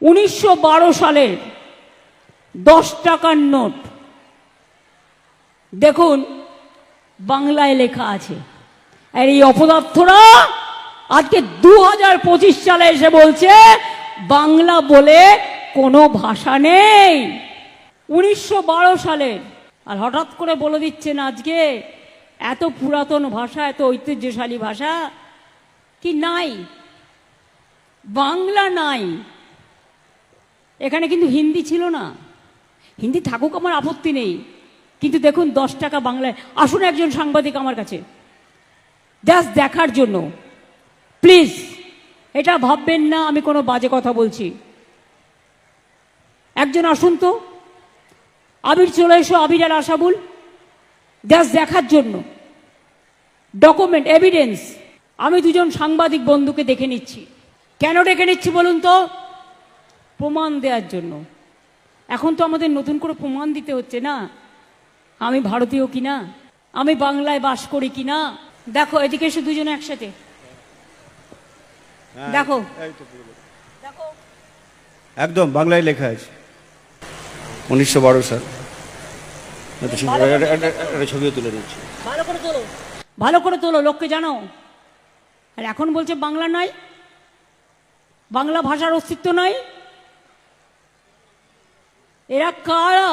1912 সালের 10 টাকার নোট দেখুন বাংলায় লেখা আছে। আর এই অপদার্থরা আজকে 2025 সালে এসে বলছে বাংলা বলে কোনো ভাষা নেই। 1912 সালের, আর হঠাৎ করে বলে দিচ্ছেন আজকে এত পুরাতন ভাষা, এত ঐতিহ্যশালী ভাষা কি নাই, বাংলা নাই। এখানে কিন্তু হিন্দি ছিল না, হিন্দি থাকুক আমার আপত্তি নেই, কিন্তু দেখুন 10 টাকা বাংলায়। আসুন একজন সাংবাদিক আমার কাছে জাস্ট দেখার জন্য, প্লিজ। এটা ভাববেন না আমি কোনো বাজে কথা বলছি। একজন আসুন তো, আবির চলে এসো, আবির আর আশাবুল, জাস্ট দেখার জন্য ডকুমেন্ট এভিডেন্স। আমি দুজন সাংবাদিক বন্ধুকে দেখে নিচ্ছি। কেন ডেকে নিচ্ছি বলুন তো? প্রমাণ দেওয়ার জন্য। এখন তো আমাদের নতুন করে প্রমাণ দিতে হচ্ছে না আমি ভারতীয় কিনা, আমি বাংলায় বাস করি কিনা। দেখো এদিকে এসে দুজনে একসাথে দেখো, দেখো একদম বাংলায় লেখা আছে 1912 সাল। ছবিও তুলে নিচ্ছি, ভালো করে তোলো, ভালো করে তোলো, লোককে জানো। আর এখন বলছে বাংলা নাই, বাংলা ভাষার অস্তিত্ব নাই। এরা কারা?